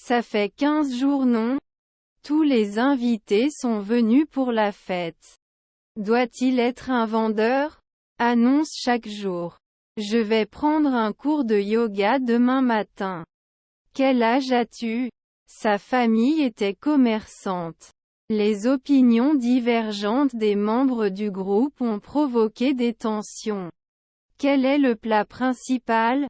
Ça fait 15 jours non? Tous les invités sont venus pour la fête. Doit-il être un vendeur? Annonce chaque jour. Je vais prendre un cours de yoga demain matin. Quel âge as-tu? Sa famille était commerçante. Les opinions divergentes des membres du groupe ont provoqué des tensions. Quel est le plat principal?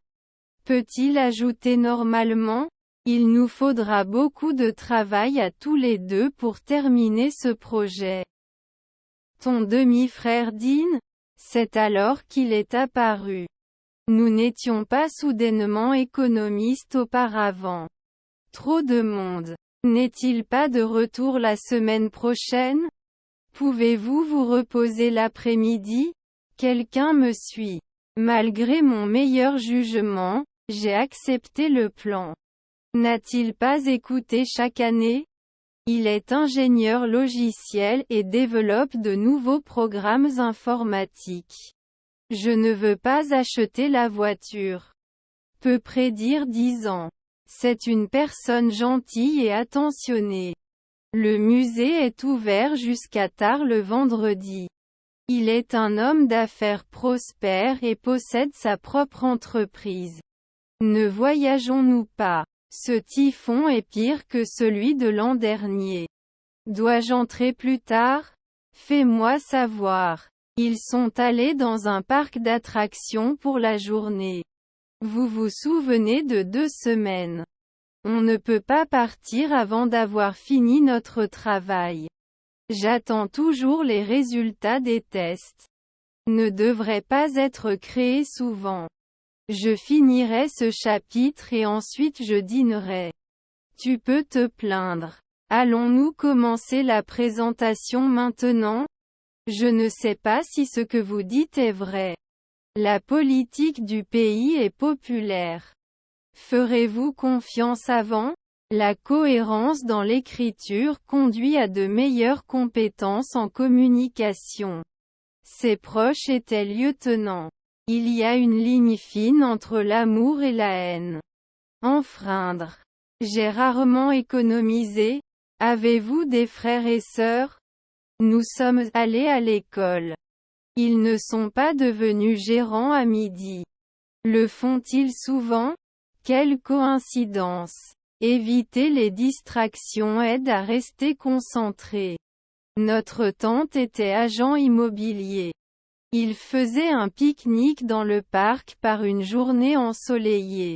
Peut-il ajouter normalement? Il nous faudra beaucoup de travail à tous les deux pour terminer ce projet. Ton demi-frère Dean? C'est alors qu'il est apparu. Nous n'étions pas soudainement économistes auparavant. Trop de monde. N'est-il pas de retour la semaine prochaine? Pouvez-vous vous reposer l'après-midi? Quelqu'un me suit. Malgré mon meilleur jugement, j'ai accepté le plan. N'a-t-il pas écouté chaque année? Il est ingénieur logiciel et développe de nouveaux programmes informatiques. Je ne veux pas acheter la voiture. Peut prédire 10 ans. C'est une personne gentille et attentionnée. Le musée est ouvert jusqu'à tard le vendredi. Il est un homme d'affaires prospère et possède sa propre entreprise. Ne voyageons-nous pas? Ce typhon est pire que celui de l'an dernier. Dois-je entrer plus tard? Fais-moi savoir. Ils sont allés dans un parc d'attractions pour la journée. Vous vous souvenez de 2 semaines. On ne peut pas partir avant d'avoir fini notre travail. J'attends toujours les résultats des tests. Ne devrait pas être créé souvent. Je finirai ce chapitre et ensuite je dînerai. Tu peux te plaindre. Allons-nous commencer la présentation maintenant? Je ne sais pas si ce que vous dites est vrai. La politique du pays est populaire. Ferez-vous confiance avant? La cohérence dans l'écriture conduit à de meilleures compétences en communication. Ses proches étaient lieutenants. Il y a une ligne fine entre l'amour et la haine. Enfreindre. J'ai rarement économisé. Avez-vous des frères et sœurs? Nous sommes allés à l'école. Ils ne sont pas devenus gérants à midi. Le font-ils souvent? Quelle coïncidence. Éviter les distractions aide à rester concentré. Notre tante était agent immobilier. Il faisait un pique-nique dans le parc par une journée ensoleillée.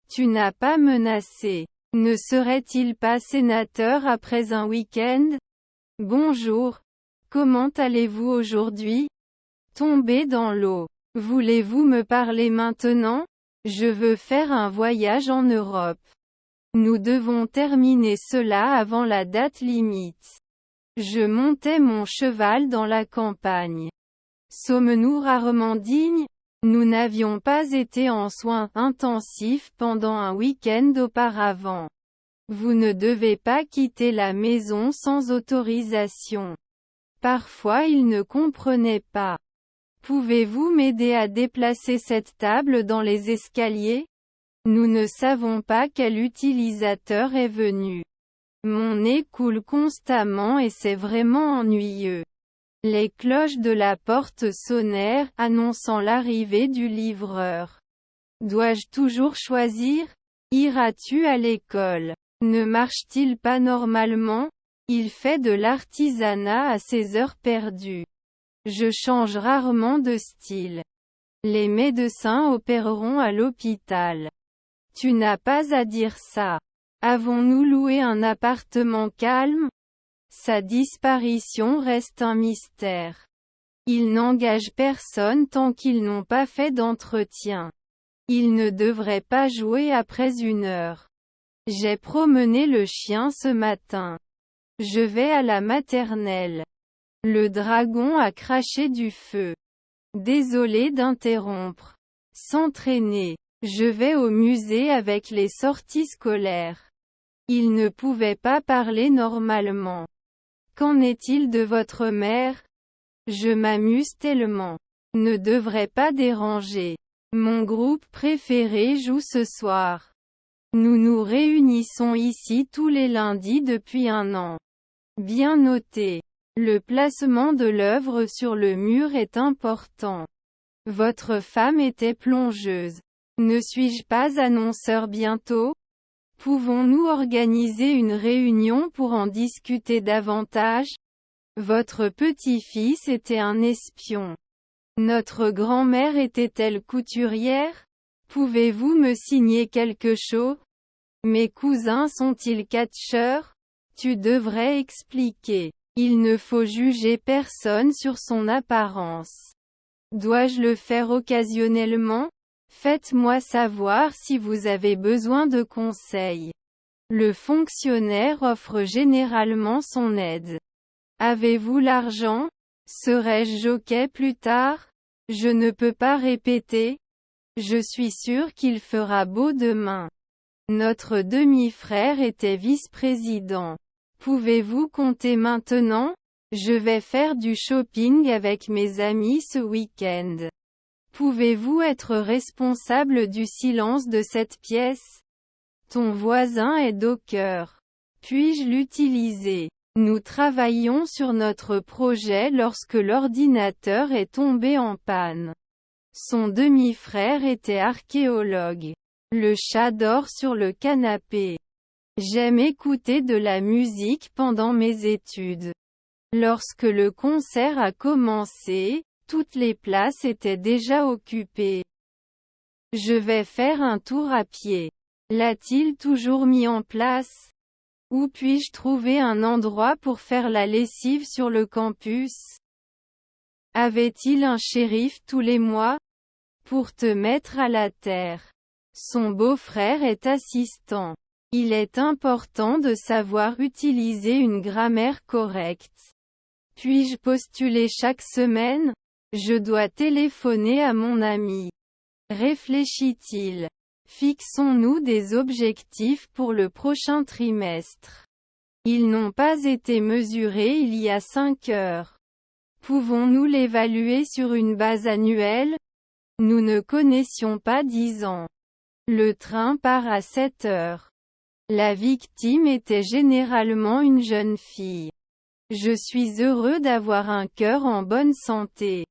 Tu n'as pas menacé. Ne serait-il pas sénateur après un week-end? Bonjour. Comment allez-vous aujourd'hui? Tombé dans l'eau. Voulez-vous me parler maintenant? Je veux faire un voyage en Europe. Nous devons terminer cela avant la date limite. Je montais mon cheval dans la campagne. Sommes-nous rarement dignes? Nous n'avions pas été en soins intensifs pendant un week-end auparavant. Vous ne devez pas quitter la maison sans autorisation. Parfois il ne comprenait pas. Pouvez-vous m'aider à déplacer cette table dans les escaliers? Nous ne savons pas quel utilisateur est venu. Mon nez coule constamment et c'est vraiment ennuyeux. Les cloches de la porte sonnèrent, annonçant l'arrivée du livreur. Dois-je toujours choisir? Iras-tu à l'école? Ne marche-t-il pas normalement? Il fait de l'artisanat à ses heures perdues. Je change rarement de style. Les médecins opéreront à l'hôpital. Tu n'as pas à dire ça. Avons-nous loué un appartement calme? Sa disparition reste un mystère. Ils n'engagent personne tant qu'ils n'ont pas fait d'entretien. Ils ne devraient pas jouer après 1 heure. J'ai promené le chien ce matin. Je vais à la maternelle. Le dragon a craché du feu. Désolé d'interrompre. S'entraîner. Je vais au musée avec les sorties scolaires. Il ne pouvait pas parler normalement. Qu'en est-il de votre mère? Je m'amuse tellement. Ne devrait pas déranger. Mon groupe préféré joue ce soir. Nous nous réunissons ici tous les lundis depuis un an. Bien noté. Le placement de l'œuvre sur le mur est important. Votre femme était plongeuse. Ne suis-je pas annonceur bientôt? Pouvons-nous organiser une réunion pour en discuter davantage? Votre petit-fils était un espion. Notre grand-mère était-elle couturière? Pouvez-vous me signer quelque chose? Mes cousins sont-ils catcheurs? Tu devrais expliquer. Il ne faut juger personne sur son apparence. Dois-je le faire occasionnellement? Faites-moi savoir si vous avez besoin de conseils. Le fonctionnaire offre généralement son aide. Avez-vous l'argent? Serai-je jockey plus tard? Je ne peux pas répéter. Je suis sûr qu'il fera beau demain. Notre demi-frère était vice-président. Pouvez-vous compter maintenant? Je vais faire du shopping avec mes amis ce week-end. Pouvez-vous être responsable du silence de cette pièce? Ton voisin est docker. Puis-je l'utiliser? Nous travaillions sur notre projet lorsque l'ordinateur est tombé en panne. Son demi-frère était archéologue. Le chat dort sur le canapé. J'aime écouter de la musique pendant mes études. Lorsque le concert a commencé, toutes les places étaient déjà occupées. Je vais faire un tour à pied. L'a-t-il toujours mis en place? Où puis-je trouver un endroit pour faire la lessive sur le campus? Avait-il un shérif tous les mois? Pour te mettre à la terre. Son beau-frère est assistant. Il est important de savoir utiliser une grammaire correcte. Puis-je postuler chaque semaine? Je dois téléphoner à mon ami. Réfléchit-il. Fixons-nous des objectifs pour le prochain trimestre. Ils n'ont pas été mesurés il y a 5 heures. Pouvons-nous l'évaluer sur une base annuelle? Nous ne connaissions pas 10 ans. Le train part à 7 heures. La victime était généralement une jeune fille. Je suis heureux d'avoir un cœur en bonne santé.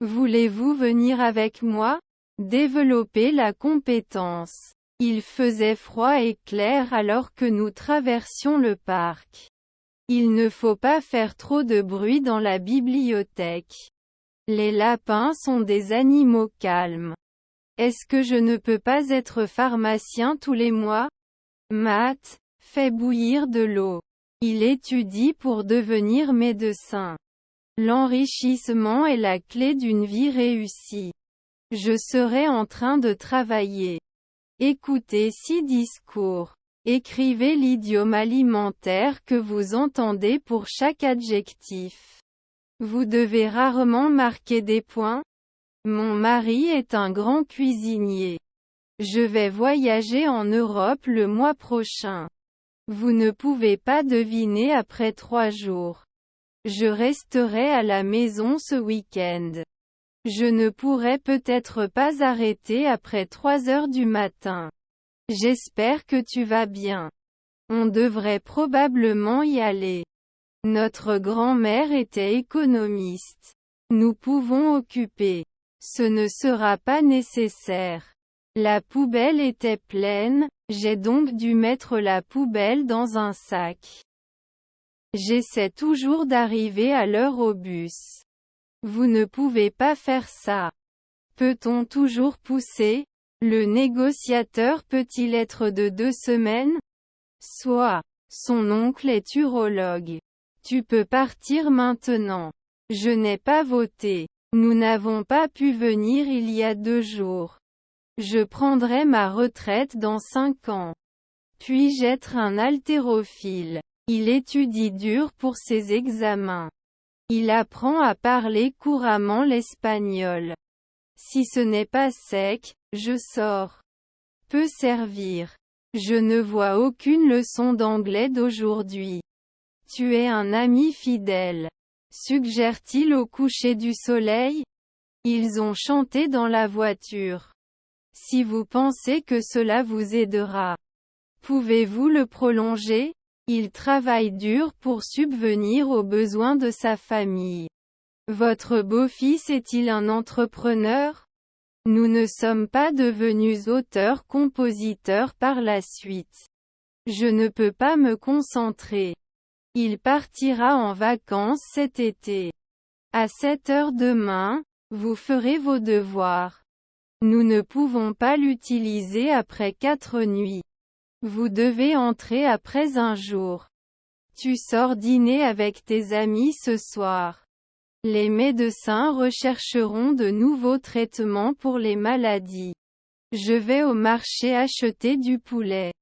Voulez-vous venir avec moi? Développer la compétence. Il faisait froid et clair alors que nous traversions le parc. Il ne faut pas faire trop de bruit dans la bibliothèque. Les lapins sont des animaux calmes. Est-ce que je ne peux pas être pharmacien tous les mois? Matt, fait bouillir de l'eau. Il étudie pour devenir médecin. L'enrichissement est la clé d'une vie réussie. Je serai en train de travailler. Écoutez 6 discours. Écrivez l'idiome alimentaire que vous entendez pour chaque adjectif. Vous devez rarement marquer des points. Mon mari est un grand cuisinier. Je vais voyager en Europe le mois prochain. Vous ne pouvez pas deviner après 3 jours. Je resterai à la maison ce week-end. Je ne pourrai peut-être pas arrêter après 3 heures du matin. J'espère que tu vas bien. On devrait probablement y aller. Notre grand-mère était économiste. Nous pouvons occuper. Ce ne sera pas nécessaire. La poubelle était pleine, j'ai donc dû mettre la poubelle dans un sac. J'essaie toujours d'arriver à l'heure au bus. Vous ne pouvez pas faire ça. Peut-on toujours pousser? Le négociateur peut-il être de 2 semaines? Soit. Son oncle est urologue. Tu peux partir maintenant. Je n'ai pas voté. Nous n'avons pas pu venir il y a 2 jours. Je prendrai ma retraite dans 5 ans. Puis-je être un haltérophile? Il étudie dur pour ses examens. Il apprend à parler couramment l'espagnol. Si ce n'est pas sec, je sors. Peut servir. Je ne vois aucune leçon d'anglais d'aujourd'hui. Tu es un ami fidèle. Suggère-t-il au coucher du soleil? Ils ont chanté dans la voiture. Si vous pensez que cela vous aidera. Pouvez-vous le prolonger? Il travaille dur pour subvenir aux besoins de sa famille. Votre beau-fils est-il un entrepreneur? Nous ne sommes pas devenus auteurs-compositeurs par la suite. Je ne peux pas me concentrer. Il partira en vacances cet été. À 7 heures demain, vous ferez vos devoirs. Nous ne pouvons pas l'utiliser après 4 nuits. Vous devez entrer après un jour. Tu sors dîner avec tes amis ce soir. Les médecins rechercheront de nouveaux traitements pour les maladies. Je vais au marché acheter du poulet.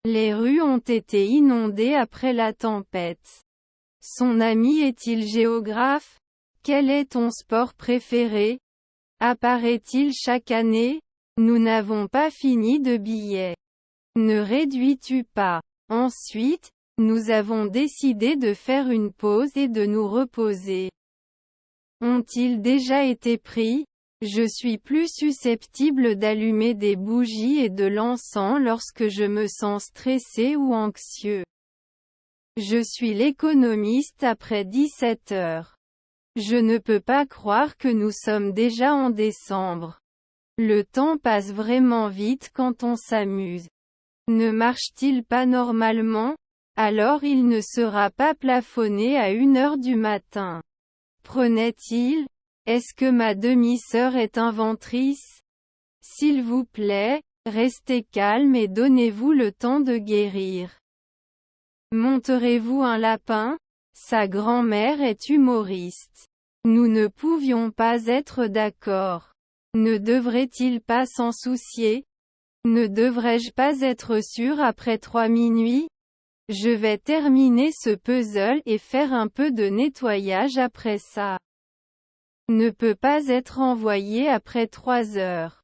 Les rues ont été inondées après la tempête. Son ami est-il géographe? Quel est ton sport préféré? Apparaît-il chaque année? Nous n'avons pas fini de billets. Ne réduis-tu pas? Ensuite, nous avons décidé de faire une pause et de nous reposer. Ont-ils déjà été pris? Je suis plus susceptible d'allumer des bougies et de l'encens lorsque je me sens stressé ou anxieux. Je suis l'économiste après 17 heures. Je ne peux pas croire que nous sommes déjà en décembre. Le temps passe vraiment vite quand on s'amuse. Ne marche-t-il pas normalement? Alors il ne sera pas plafonné à 1 heure du matin. Prenait-il? Est-ce que ma demi-sœur est inventrice? S'il vous plaît, restez calme et donnez-vous le temps de guérir. Monterez-vous un lapin? Sa grand-mère est humoriste. Nous ne pouvions pas être d'accord. Ne devrait-il pas s'en soucier? Ne devrais-je pas être sûr après 3 minuit? Je vais terminer ce puzzle et faire un peu de nettoyage après ça. Ne peut pas être envoyé après 3 heures.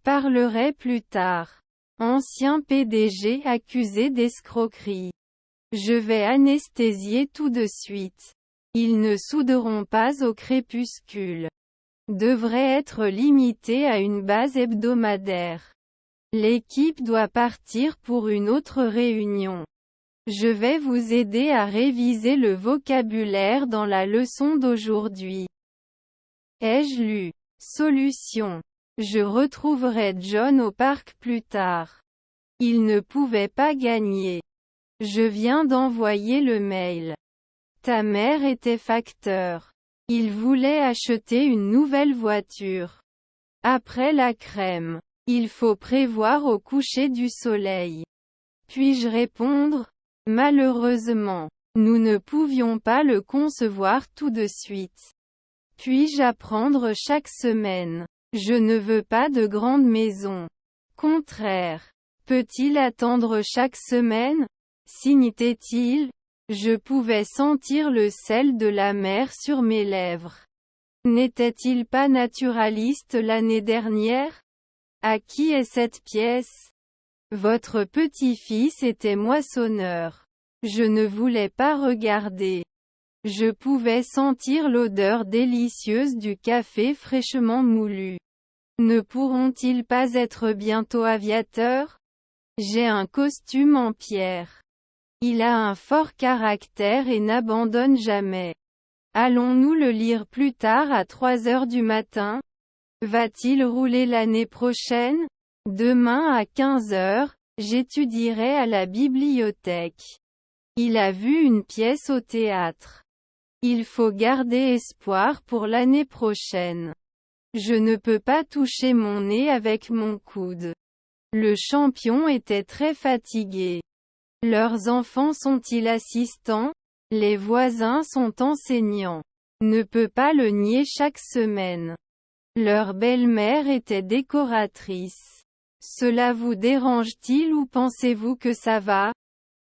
Parlerai plus tard. Ancien PDG accusé d'escroquerie. Je vais anesthésier tout de suite. Ils ne souderont pas au crépuscule. Devrait être limité à une base hebdomadaire. L'équipe doit partir pour une autre réunion. Je vais vous aider à réviser le vocabulaire dans la leçon d'aujourd'hui. Ai-je lu? Solution. Je retrouverai John au parc plus tard. Il ne pouvait pas gagner. Je viens d'envoyer le mail. Ta mère était facteur. Il voulait acheter une nouvelle voiture. Après la crème. Il faut prévoir au coucher du soleil. Puis-je répondre? Malheureusement, nous ne pouvions pas le concevoir tout de suite. Puis-je apprendre chaque semaine? Je ne veux pas de grande maison. Contraire. Peut-il attendre chaque semaine? Signait-il? Je pouvais sentir le sel de la mer sur mes lèvres. N'était-il pas naturaliste l'année dernière? À qui est cette pièce? Votre petit-fils était moissonneur. Je ne voulais pas regarder. Je pouvais sentir l'odeur délicieuse du café fraîchement moulu. Ne pourront-ils pas être bientôt aviateurs? J'ai un costume en pierre. Il a un fort caractère et n'abandonne jamais. Allons-nous le lire plus tard à 3 heures du matin? Va-t-il rouler l'année prochaine? Demain à 15 heures, j'étudierai à la bibliothèque. Il a vu une pièce au théâtre. Il faut garder espoir pour l'année prochaine. Je ne peux pas toucher mon nez avec mon coude. Le champion était très fatigué. Leurs enfants sont-ils assistants? Les voisins sont enseignants. Ne peut pas le nier chaque semaine. Leur belle-mère était décoratrice. Cela vous dérange-t-il ou pensez-vous que ça va?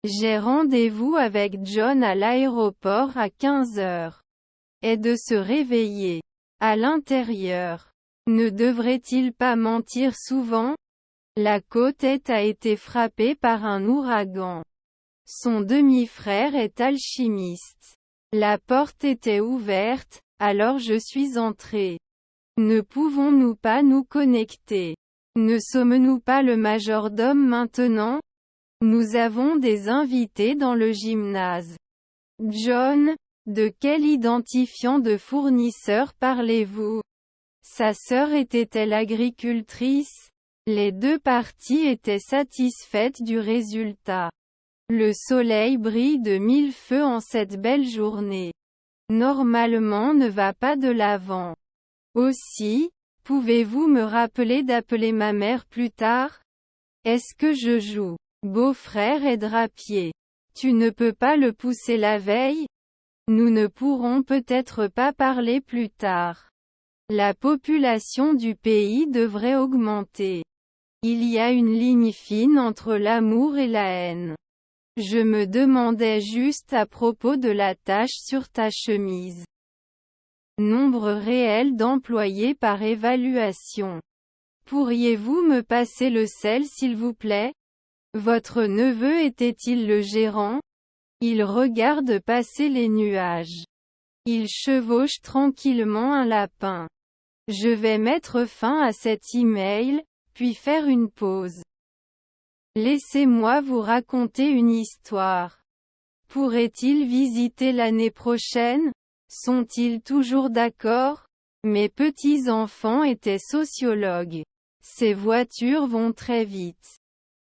J'ai rendez-vous avec John à l'aéroport à 15 heures. Et de se réveiller. À l'intérieur. Ne devrait-il pas mentir souvent? La côte est a été frappée par un ouragan. Son demi-frère est alchimiste. La porte était ouverte, alors je suis entré. Ne pouvons-nous pas nous connecter? Ne sommes-nous pas le majordome maintenant? Nous avons des invités dans le gymnase. John, de quel identifiant de fournisseur parlez-vous? Sa sœur était-elle agricultrice? Les deux parties étaient satisfaites du résultat. Le soleil brille de mille feux en cette belle journée. Normalement ne va pas de l'avant. Aussi, pouvez-vous me rappeler d'appeler ma mère plus tard? Est-ce que je joue? Beau-frère et drapier. Tu ne peux pas le pousser la veille? Nous ne pourrons peut-être pas parler plus tard. La population du pays devrait augmenter. Il y a une ligne fine entre l'amour et la haine. Je me demandais juste à propos de la tache sur ta chemise. Nombre réel d'employés par évaluation. Pourriez-vous me passer le sel s'il vous plaît? Votre neveu était-il le gérant? Il regarde passer les nuages. Il chevauche tranquillement un lapin. Je vais mettre fin à cet email, puis faire une pause. Laissez-moi vous raconter une histoire. Pourrait-il visiter l'année prochaine? Sont-ils toujours d'accord? Mes petits-enfants étaient sociologues. Ces voitures vont très vite.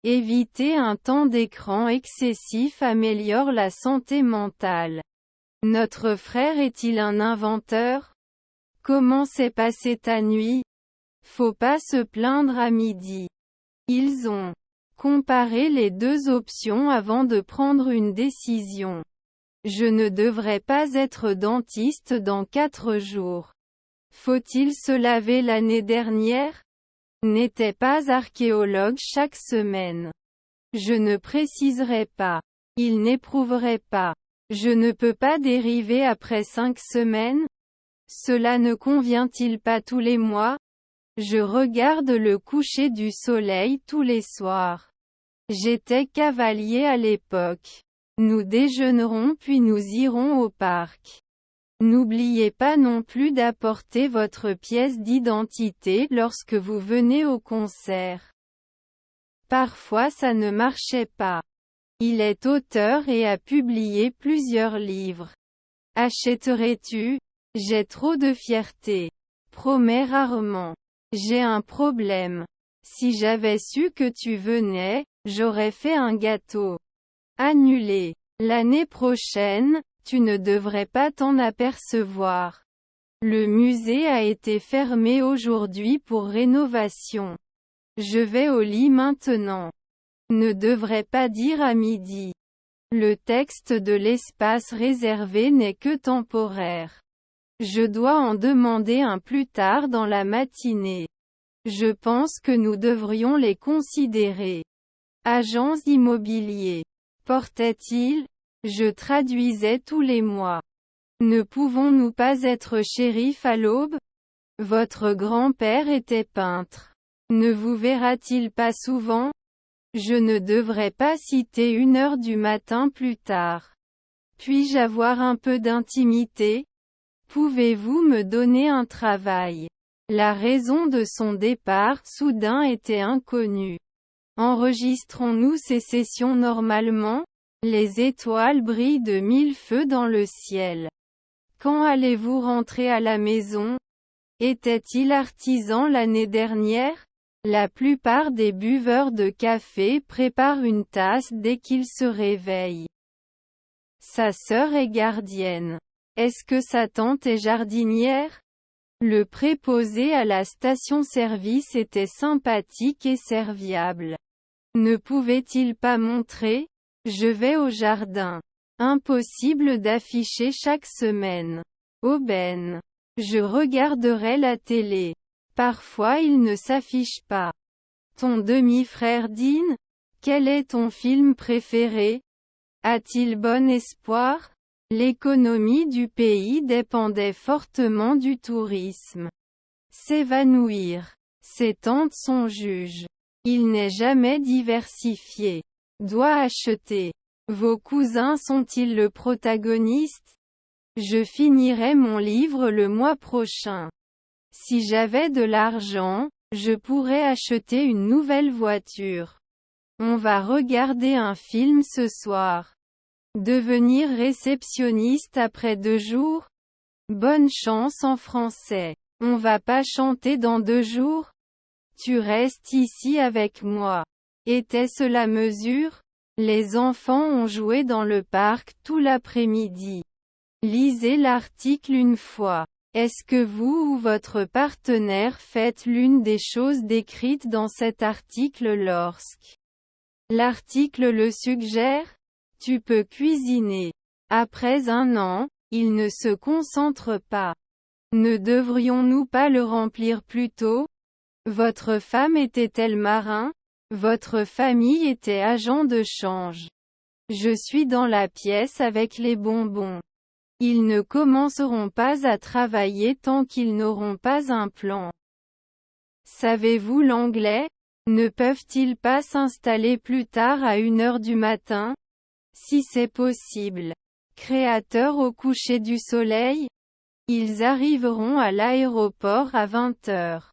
Éviter un temps d'écran excessif améliore la santé mentale. Notre frère est-il un inventeur? Comment s'est passée ta nuit? Faut pas se plaindre à midi. Ils ont comparé les deux options avant de prendre une décision. Je ne devrais pas être dentiste dans 4 jours. Faut-il se laver l'année dernière? N'était pas archéologue chaque semaine. Je ne préciserai pas. Il n'éprouverait pas. Je ne peux pas dériver après 5 semaines? Cela ne convient-il pas tous les mois? Je regarde le coucher du soleil tous les soirs. J'étais cavalier à l'époque. Nous déjeunerons puis nous irons au parc. N'oubliez pas non plus d'apporter votre pièce d'identité lorsque vous venez au concert. Parfois ça ne marchait pas. Il est auteur et a publié plusieurs livres. Achèterais-tu? J'ai trop de fierté. Promets rarement. J'ai un problème. Si j'avais su que tu venais, j'aurais fait un gâteau. Annulé. L'année prochaine, tu ne devrais pas t'en apercevoir. Le musée a été fermé aujourd'hui pour rénovation. Je vais au lit maintenant. Ne devrais pas dire à midi. Le texte de l'espace réservé n'est que temporaire. Je dois en demander un plus tard dans la matinée. Je pense que nous devrions les considérer. Agents immobiliers. Portait-il? Je traduisais tous les mois. Ne pouvons-nous pas être shérif à l'aube? Votre grand-père était peintre. Ne vous verra-t-il pas souvent? Je ne devrais pas citer 1 heure du matin plus tard. Puis-je avoir un peu d'intimité? Pouvez-vous me donner un travail? La raison de son départ soudain était inconnue. Enregistrons-nous ces sessions normalement? Les étoiles brillent de 1000 feux dans le ciel. Quand allez-vous rentrer à la maison? Était-il artisan l'année dernière? La plupart des buveurs de café préparent une tasse dès qu'ils se réveillent. Sa sœur est gardienne. Est-ce que sa tante est jardinière? Le préposé à la station-service était sympathique et serviable. Ne pouvait-il pas montrer? Je vais au jardin. Impossible d'afficher chaque semaine. Aubaine. Je regarderai la télé. Parfois il ne s'affiche pas. Ton demi-frère dîne? Quel est ton film préféré? A-t-il bon espoir? L'économie du pays dépendait fortement du tourisme. S'évanouir. Ses tantes sont juges. Il n'est jamais diversifié. Doit acheter. Vos cousins sont-ils le protagoniste? Je finirai mon livre le mois prochain. Si j'avais de l'argent, je pourrais acheter une nouvelle voiture. On va regarder un film ce soir. Devenir réceptionniste après 2 jours? Bonne chance en français. On va pas chanter dans 2 jours? Tu restes ici avec moi. Était-ce la mesure? Les enfants ont joué dans le parc tout l'après-midi. Lisez l'article une fois. Est-ce que vous ou votre partenaire faites l'une des choses décrites dans cet article lorsque l'article le suggère? Tu peux cuisiner. Après 1 an, il ne se concentre pas. Ne devrions-nous pas le remplir plus tôt? Votre femme était-elle marin? Votre famille était agent de change. Je suis dans la pièce avec les bonbons. Ils ne commenceront pas à travailler tant qu'ils n'auront pas un plan. Savez-vous l'anglais? Ne peuvent-ils pas s'installer plus tard à 1 heure du matin? Si c'est possible. Créateur au coucher du soleil? Ils arriveront à l'aéroport à 20 heures.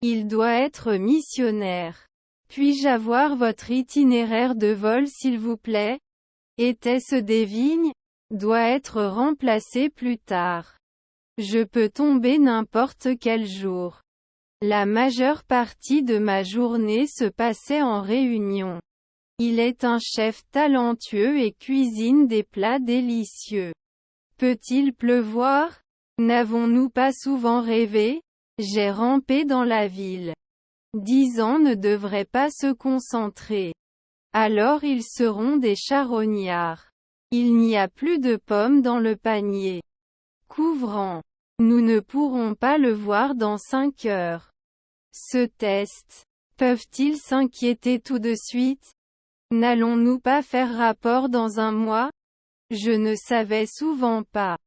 Il doit être missionnaire. Puis-je avoir votre itinéraire de vol s'il vous plaît? Était-ce des vignes? Doit être remplacé plus tard. Je peux tomber n'importe quel jour. La majeure partie de ma journée se passait en réunion. Il est un chef talentueux et cuisine des plats délicieux. Peut-il pleuvoir? N'avons-nous pas souvent rêvé? J'ai rampé dans la ville. 10 ans ne devraient pas se concentrer. Alors ils seront des charognards. Il n'y a plus de pommes dans le panier. Couvrant. Nous ne pourrons pas le voir dans 5 heures. Ce test. Peuvent-ils s'inquiéter tout de suite? N'allons-nous pas faire rapport dans 1 mois? Je ne savais souvent pas.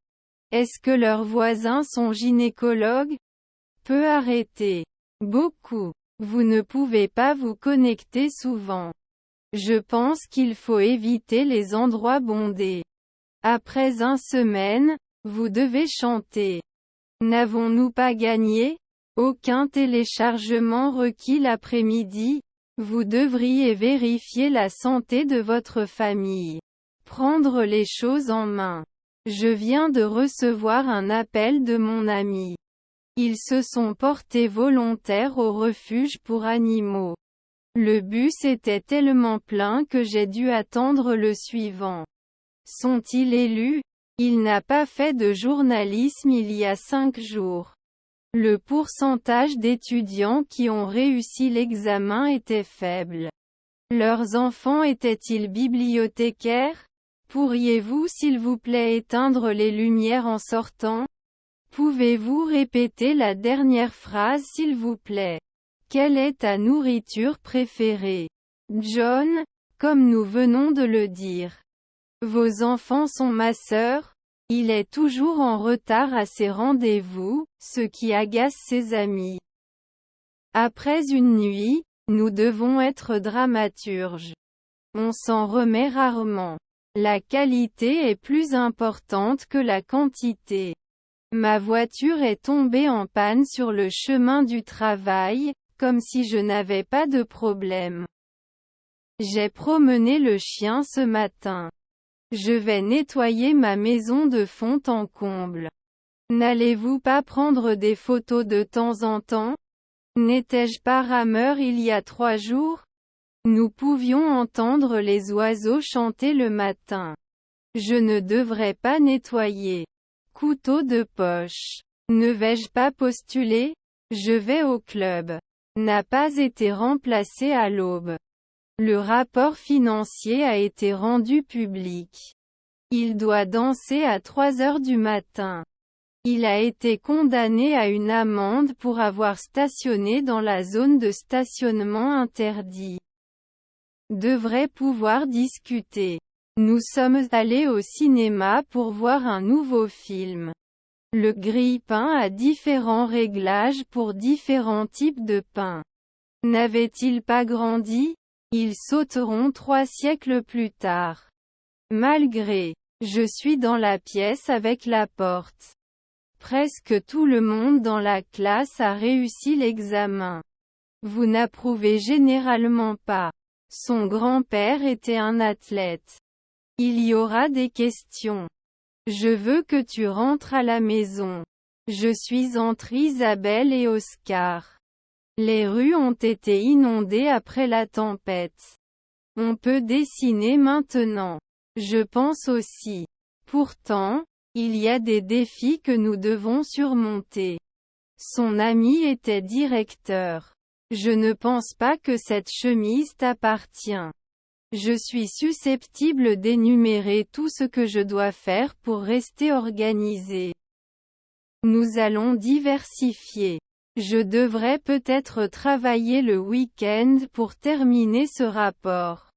Est-ce que leurs voisins sont gynécologues? Peu arrêter. Beaucoup. Vous ne pouvez pas vous connecter souvent. Je pense qu'il faut éviter les endroits bondés. Après 1 semaine, vous devez chanter. N'avons-nous pas gagné? Aucun téléchargement requis l'après-midi. Vous devriez vérifier la santé de votre famille. Prendre les choses en main. Je viens de recevoir un appel de mon ami. Ils se sont portés volontaires au refuge pour animaux. Le bus était tellement plein que j'ai dû attendre le suivant. Sont-ils élus? Il n'a pas fait de journalisme il y a 5 jours. Le pourcentage d'étudiants qui ont réussi l'examen était faible. Leurs enfants étaient-ils bibliothécaires? Pourriez-vous s'il vous plaît éteindre les lumières en sortant? Pouvez-vous répéter la dernière phrase s'il vous plaît? Quelle est ta nourriture préférée? John, comme nous venons de le dire. Vos enfants sont ma sœur? Il est toujours en retard à ses rendez-vous, ce qui agace ses amis. Après une nuit, nous devons être dramaturges. On s'en remet rarement. La qualité est plus importante que la quantité. Ma voiture est tombée en panne sur le chemin du travail, comme si je n'avais pas de problème. J'ai promené le chien ce matin. Je vais nettoyer ma maison de fond en comble. N'allez-vous pas prendre des photos de temps en temps? N'étais-je pas rameur il y a 3 jours? Nous pouvions entendre les oiseaux chanter le matin. Je ne devrais pas nettoyer. Couteau de poche. Ne vais-je pas postuler? Je vais au club. N'a pas été remplacé à l'aube. Le rapport financier a été rendu public. Il doit danser à 3 heures du matin. Il a été condamné à une amende pour avoir stationné dans la zone de stationnement interdit. Devrait pouvoir discuter. Nous sommes allés au cinéma pour voir un nouveau film. Le grille-pain a différents réglages pour différents types de pain. N'avait-il pas grandi? Ils sauteront 3 siècles plus tard. Malgré. Je suis dans la pièce avec la porte. Presque tout le monde dans la classe a réussi l'examen. Vous n'approuvez généralement pas. Son grand-père était un athlète. Il y aura des questions. Je veux que tu rentres à la maison. Je suis entre Isabelle et Oscar. Les rues ont été inondées après la tempête. On peut dessiner maintenant. Je pense aussi. Pourtant, il y a des défis que nous devons surmonter. Son ami était directeur. Je ne pense pas que cette chemise t'appartient. Je suis susceptible d'énumérer tout ce que je dois faire pour rester organisé. Nous allons diversifier. Je devrais peut-être travailler le week-end pour terminer ce rapport.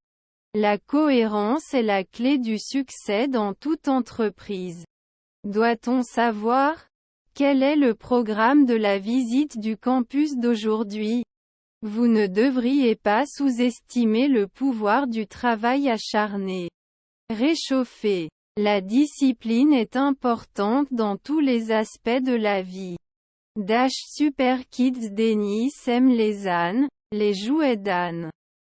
La cohérence est la clé du succès dans toute entreprise. Doit-on savoir? Quel est le programme de la visite du campus d'aujourd'hui? Vous ne devriez pas sous-estimer le pouvoir du travail acharné. Réchauffer. La discipline est importante dans tous les aspects de la vie. Dash Super Kids Dennis aime les ânes, les jouets d'âne.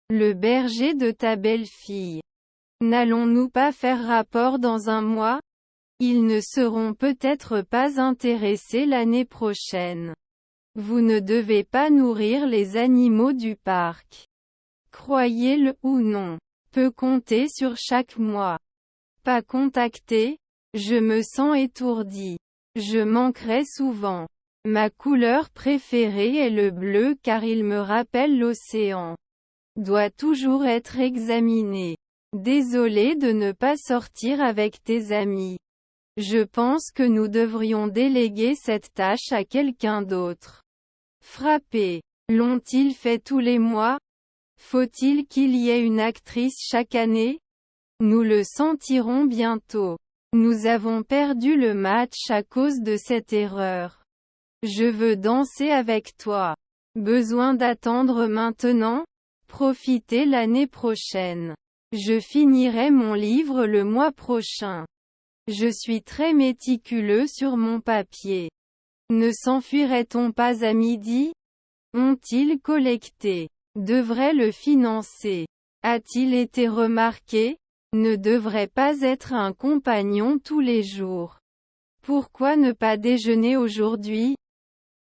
Le berger de ta belle-fille. N'allons-nous pas faire rapport dans un mois? Ils ne seront peut-être pas intéressés l'année prochaine. Vous ne devez pas nourrir les animaux du parc. Croyez-le ou non. Peut compter sur chaque mois. Pas contacté? Je me sens étourdi. Je manquerai souvent. Ma couleur préférée est le bleu car il me rappelle l'océan. Doit toujours être examiné. Désolé de ne pas sortir avec tes amis. Je pense que nous devrions déléguer cette tâche à quelqu'un d'autre. Frapper. L'ont-ils fait tous les mois? Faut-il qu'il y ait une actrice chaque année? Nous le sentirons bientôt. Nous avons perdu le match à cause de cette erreur. Je veux danser avec toi. Besoin d'attendre maintenant? Profitez l'année prochaine. Je finirai mon livre le mois prochain. Je suis très méticuleux sur mon papier. Ne s'enfuirait-on pas à midi? Ont-ils collecté? Devrait le financer. A-t-il été remarqué? Ne devrait pas être un compagnon tous les jours. Pourquoi ne pas déjeuner aujourd'hui?